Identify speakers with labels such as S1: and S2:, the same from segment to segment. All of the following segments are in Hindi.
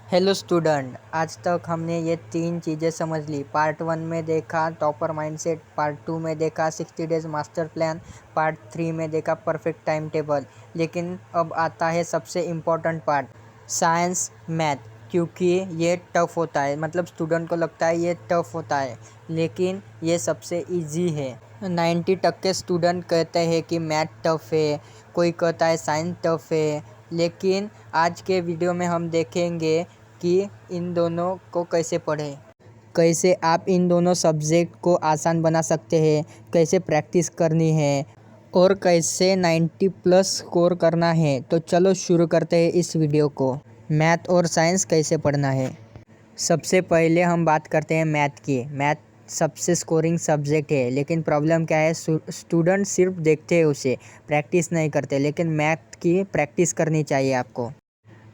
S1: हेलो स्टूडेंट, आज तक हमने ये तीन चीज़ें समझ ली। पार्ट 1 में देखा टॉपर माइंडसेट, पार्ट 2 में देखा 60 डेज मास्टर प्लान, पार्ट 3 में देखा परफेक्ट टाइम टेबल। लेकिन अब आता है सबसे इम्पोर्टेंट पार्ट, साइंस मैथ। क्योंकि ये टफ़ होता है, मतलब स्टूडेंट को लगता है ये टफ़ होता है, लेकिन ये सबसे इजी है। 90% स्टूडेंट कहते हैं कि मैथ टफ़ है, कोई कहता है साइंस टफ़ है। लेकिन आज के वीडियो में हम देखेंगे कि इन दोनों को कैसे पढ़ें, कैसे आप इन दोनों सब्जेक्ट को आसान बना सकते हैं, कैसे प्रैक्टिस करनी है और कैसे 90+ स्कोर करना है। तो चलो शुरू करते हैं इस वीडियो को। मैथ और साइंस कैसे पढ़ना है। सबसे पहले हम बात करते हैं मैथ की। मैथ सबसे स्कोरिंग सब्जेक्ट है, लेकिन प्रॉब्लम क्या है, स्टूडेंट सिर्फ देखते हैं उसे, प्रैक्टिस नहीं करते। लेकिन मैथ की प्रैक्टिस करनी चाहिए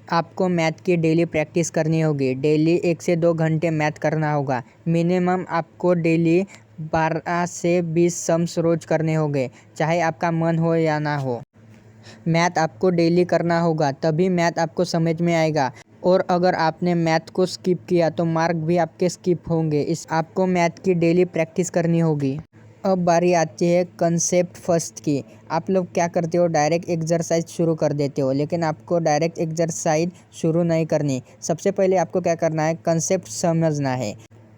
S1: आपको मैथ की डेली प्रैक्टिस करनी होगी। डेली 1 से 2 घंटे मैथ करना होगा। मिनिमम आपको डेली 12 से 20 सम्स रोज करने होंगे, चाहे आपका मन हो या ना हो। मैथ आपको डेली करना होगा, तभी मैथ आपको समझ में आएगा। और अगर आपने मैथ को स्किप किया तो मार्क भी आपके स्किप होंगे। इस आपको मैथ की डेली प्रैक्टिस करनी होगी। अब बारी आती है कंसेप्ट फर्स्ट की। आप लोग क्या करते हो, डायरेक्ट एक्सरसाइज शुरू कर देते हो, लेकिन आपको डायरेक्ट एक्सरसाइज शुरू नहीं करनी। सबसे पहले आपको क्या करना है, कंसेप्ट समझना है,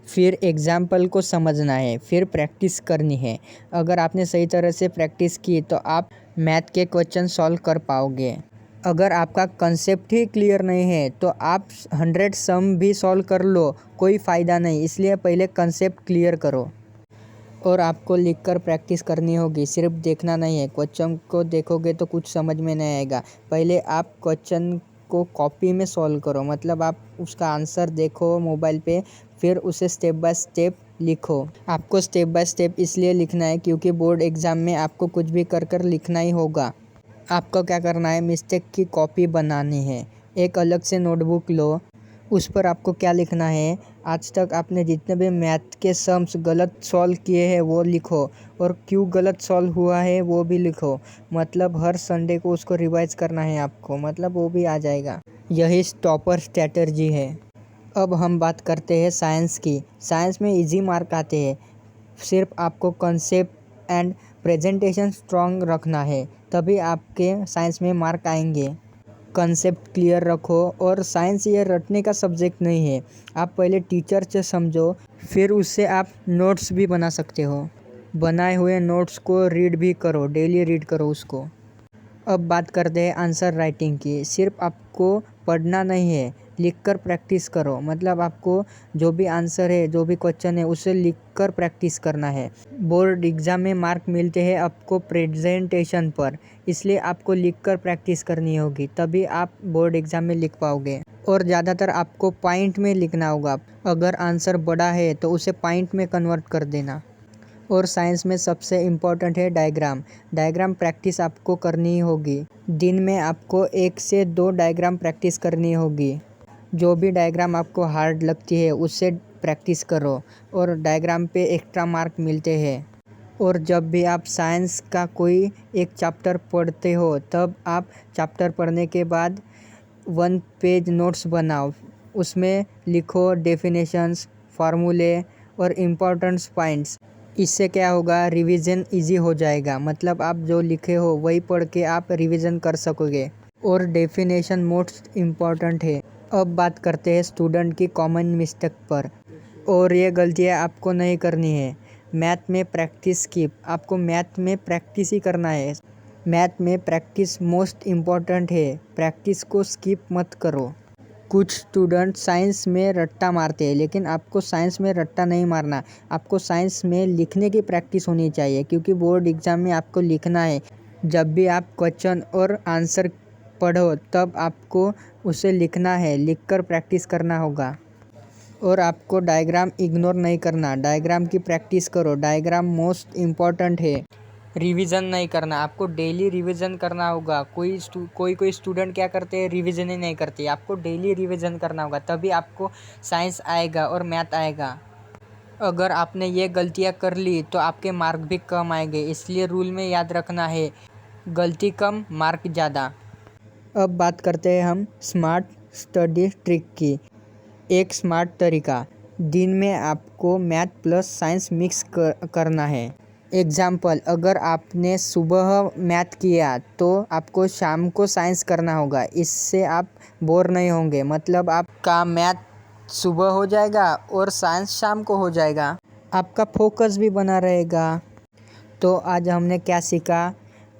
S1: फिर एग्जाम्पल को समझना है, फिर प्रैक्टिस करनी है। अगर आपने सही तरह से प्रैक्टिस की तो आप मैथ के क्वेश्चन सॉल्व कर पाओगे। अगर आपका कंसेप्ट ही क्लियर नहीं है तो आप 100 सम भी सॉल्व कर लो, कोई फ़ायदा नहीं। इसलिए पहले कंसेप्ट क्लियर करो। और आपको लिखकर प्रैक्टिस करनी होगी, सिर्फ देखना नहीं है। क्वेश्चन को देखोगे तो कुछ समझ में नहीं आएगा। पहले आप क्वेश्चन को कॉपी में सॉल्व करो, मतलब आप उसका आंसर देखो मोबाइल पे, फिर उसे स्टेप बाय स्टेप लिखो। आपको स्टेप बाय स्टेप इसलिए लिखना है क्योंकि बोर्ड एग्ज़ाम में आपको कुछ भी कर कर लिखना ही होगा। आपको क्या करना है, मिस्टेक की कॉपी बनानी है। एक अलग से नोटबुक लो, उस पर आपको क्या लिखना है, आज तक आपने जितने भी मैथ के सम्स गलत सॉल्व किए हैं वो लिखो, और क्यों गलत सॉल्व हुआ है वो भी लिखो। मतलब हर संडे को उसको रिवाइज करना है आपको, मतलब वो भी आ जाएगा। यही टॉपर स्ट्रैटेजी है। अब हम बात करते हैं साइंस की। साइंस में इजी मार्क आते हैं, सिर्फ आपको कंसेप्ट एंड प्रेजेंटेशन स्ट्रॉन्ग रखना है, तभी आपके साइंस में मार्क आएंगे। कंसेप्ट क्लियर रखो। और साइंस ये रटने का सब्जेक्ट नहीं है, आप पहले टीचर से समझो, फिर उससे आप नोट्स भी बना सकते हो। बनाए हुए नोट्स को रीड भी करो, डेली रीड करो उसको। अब बात करते हैं आंसर राइटिंग की। सिर्फ आपको पढ़ना नहीं है, लिखकर प्रैक्टिस करो। मतलब आपको जो भी आंसर है, जो भी क्वेश्चन है, उसे लिखकर प्रैक्टिस करना है। बोर्ड एग्ज़ाम में मार्क मिलते हैं आपको प्रेजेंटेशन पर, इसलिए आपको लिखकर प्रैक्टिस करनी होगी, तभी आप बोर्ड एग्ज़ाम में लिख पाओगे। और ज़्यादातर आपको पॉइंट में लिखना होगा। अगर आंसर बड़ा है तो उसे पॉइंट में कन्वर्ट कर देना। और साइंस में सबसे इम्पॉर्टेंट है डायग्राम। डायग्राम प्रैक्टिस आपको करनी होगी। दिन में आपको 1 से 2 डायग्राम प्रैक्टिस करनी होगी। जो भी डायग्राम आपको हार्ड लगती है उससे प्रैक्टिस करो, और डायग्राम पे एक्स्ट्रा मार्क मिलते हैं। और जब भी आप साइंस का कोई एक चैप्टर पढ़ते हो, तब आप चैप्टर पढ़ने के बाद 1 पेज नोट्स बनाओ। उसमें लिखो डेफिनेशंस, फार्मूले और इम्पोर्टेंट पॉइंट्स। इससे क्या होगा, रिवीजन इजी हो जाएगा। मतलब आप जो लिखे हो वही पढ़ के आप रिवीजन कर सकोगे। और डेफिनेशन मोस्ट इम्पॉर्टेंट है। अब बात करते हैं स्टूडेंट की कॉमन मिस्टेक पर, और ये गलतियाँ आपको नहीं करनी है। मैथ में प्रैक्टिस स्किप, आपको मैथ में प्रैक्टिस ही करना है। मैथ में प्रैक्टिस मोस्ट इम्पॉर्टेंट है, प्रैक्टिस को स्किप मत करो। कुछ स्टूडेंट साइंस में रट्टा मारते हैं, लेकिन आपको साइंस में रट्टा नहीं मारना। आपको साइंस में लिखने की प्रैक्टिस होनी चाहिए, क्योंकि बोर्ड एग्ज़ाम में आपको लिखना है। जब भी आप क्वेश्चन और आंसर पढ़ो तब आपको उसे लिखना है, लिखकर प्रैक्टिस करना होगा। और आपको डायग्राम इग्नोर नहीं करना, डायग्राम की प्रैक्टिस करो। डायग्राम मोस्ट इम्पॉर्टेंट है। रिवीजन नहीं करना, आपको डेली रिवीजन करना होगा। कोई स्टूडेंट क्या करते हैं, रिवीजन ही नहीं करते। आपको डेली रिवीजन करना होगा, तभी आपको साइंस आएगा और मैथ आएगा। अगर आपने ये गलतियाँ कर ली तो आपके मार्क भी कम आएंगे। इसलिए रूल में याद रखना है, गलती कम मार्क ज़्यादा। अब बात करते हैं हम स्मार्ट स्टडी ट्रिक की। एक स्मार्ट तरीका, दिन में आपको मैथ प्लस साइंस मिक्स करना है। एग्जाम्पल, अगर आपने सुबह मैथ किया तो आपको शाम को साइंस करना होगा। इससे आप बोर नहीं होंगे, मतलब आपका मैथ सुबह हो जाएगा और साइंस शाम को हो जाएगा। आपका फोकस भी बना रहेगा। तो आज हमने क्या सीखा?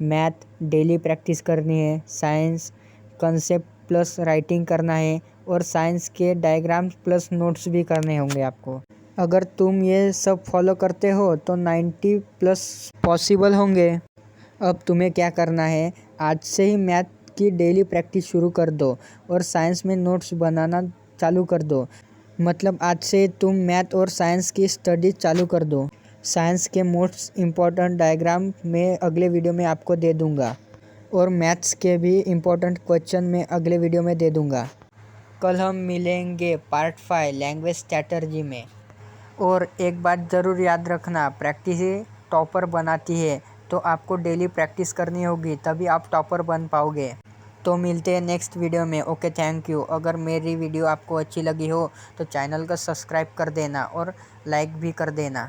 S1: मैथ डेली प्रैक्टिस करनी है, साइंस कंसेप्ट प्लस राइटिंग करना है और साइंस के डायग्राम्स प्लस नोट्स भी करने होंगे आपको। अगर तुम ये सब फॉलो करते हो तो 90+ पॉसिबल होंगे। अब तुम्हें क्या करना है, आज से ही मैथ की डेली प्रैक्टिस शुरू कर दो और साइंस में नोट्स बनाना चालू कर दो। मतलब आज से तुम मैथ और साइंस की स्टडी चालू कर दो। साइंस के मोस्ट इम्पॉर्टेंट डायग्राम मैं अगले वीडियो में आपको दे दूंगा और मैथ्स के भी इम्पोर्टेंट क्वेश्चन मैं अगले वीडियो में दे दूंगा। कल हम मिलेंगे पार्ट 5 लैंग्वेज स्ट्रैटेजी में। और एक बात ज़रूर याद रखना, प्रैक्टिस ही टॉपर बनाती है। तो आपको डेली प्रैक्टिस करनी होगी, तभी आप टॉपर बन पाओगे। तो मिलते हैं नेक्स्ट वीडियो में। Okay, thank you. अगर मेरी वीडियो आपको अच्छी लगी हो तो चैनल को सब्सक्राइब कर देना और लाइक भी कर देना।